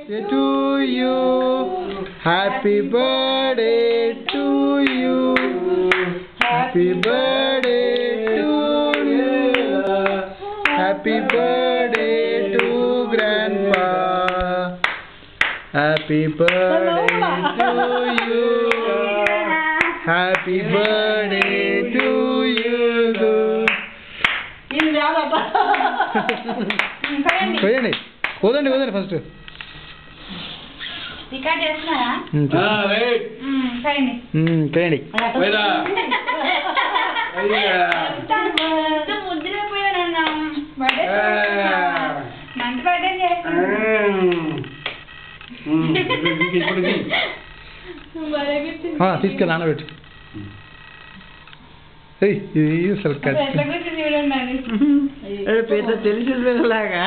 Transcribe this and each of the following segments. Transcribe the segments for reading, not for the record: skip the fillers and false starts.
to you. Happy birthday to you. Happy birthday to you. Happy birthday to Grandpa. Happy birthday to you. Happy birthday to you. కొయ్యండి కోదండి కోదండి first record చేస్తున్నారా చేయండి ముద్దుపోయానన్నా మంచి birthday చేస్తాను తీసుకెళ్ళి నానబెట్టు పెద్ద తెలిసిన పిల్లలాగా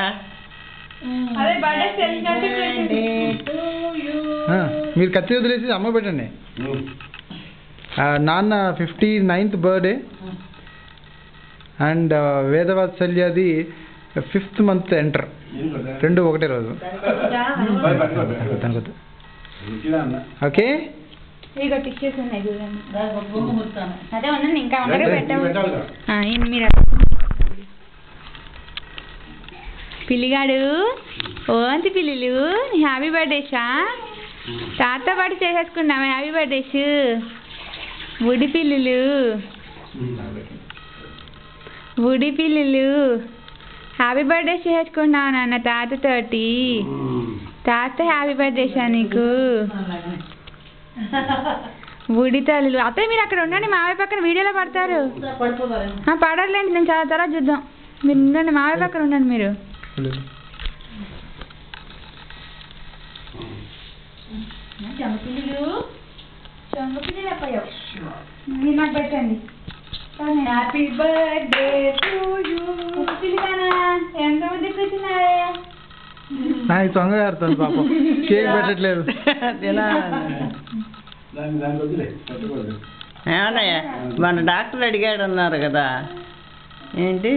మీరు కత్తి వదిలేసి అమ్మ పెట్టండి నాన్న 59th బర్త్డే అండ్ వేదవాత్సల్యది 5th month ఎంటర్ 2 ఒకటే రోజు ఓకే అదే ఉండండి ఇంకా ఉండగా పెట్టాము మీరు పిల్లిగాడు ఓంతి పిల్లులు హ్యాపీ బర్త్డేషా తాత పాటు చేసేసుకున్నాము హ్యాపీ బర్త్డేస్ బుడి పిల్లులు బుడి పిల్లులు హ్యాపీ బర్త్డేస్ చేసుకున్నావు నాన్న తాతతోటి తాత హ్యాపీ బర్త్డేషా నీకు బుడి తల్లులు అత్తయ్య మీరు అక్కడ ఉండండి మావయ్య పక్కన వీడియోలో పడతారు పడర్లేండి నేను చాలా తర్వాత చూద్దాం మీరు ఉండండి మావయ్య పక్కన ఉండండి మీరు చంగపిల్లులు అప్పయ్యావు మీరు నాకు పెట్టండి హ్యాపీ బర్త్డే టు యూ పిల్లిగానా ఎంత మంది కూర్చున్నారే నాకు తొంగ ఆడుతాను పాపం కేక్ పెట్టట్లేదు మన డాక్టర్ అడిగాడు అన్నారు కదా ఏంటి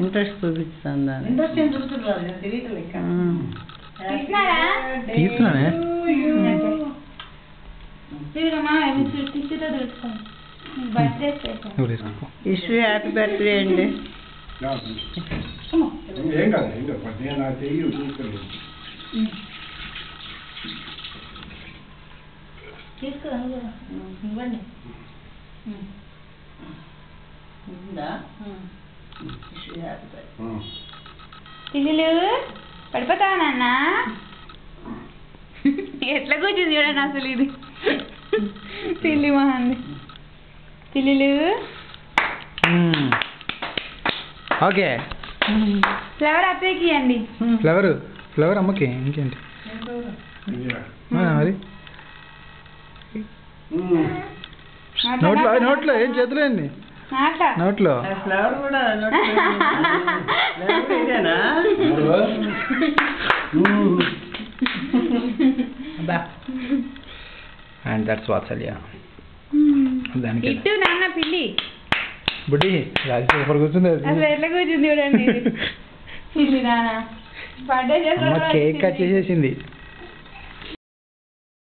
ఇంట్రెస్ట్ చూపిస్తాను తీసుకున్నానే ఇష్యూ హ్యాపీ బర్త్డే అండి పిల్లులు పడిపోతావా నాన్న ఎట్లా కూర్చుంది చూడండి అసలు ఇది పిల్లి మహాంది పిల్లులు ఓకే ఫ్లవర్ అత్తయ్యకి ఇవ్వండి ఫ్లవర్ అమ్మకి ఇంకేంటి మరి నోట్లో ఏం చేతులు అండి నోట్లో ఫ్లవర్ కూడా అండ్ దట్స్ వాత్సల్య దానికి ఇటు నాన్న పిల్లి బుడ్డి సూపర్ కూర్చుంది అసలు ఎట్లా కూర్చుంది చూడండి పిల్లి నాన్న బర్త్డే కేక్ కట్ చేసేసింది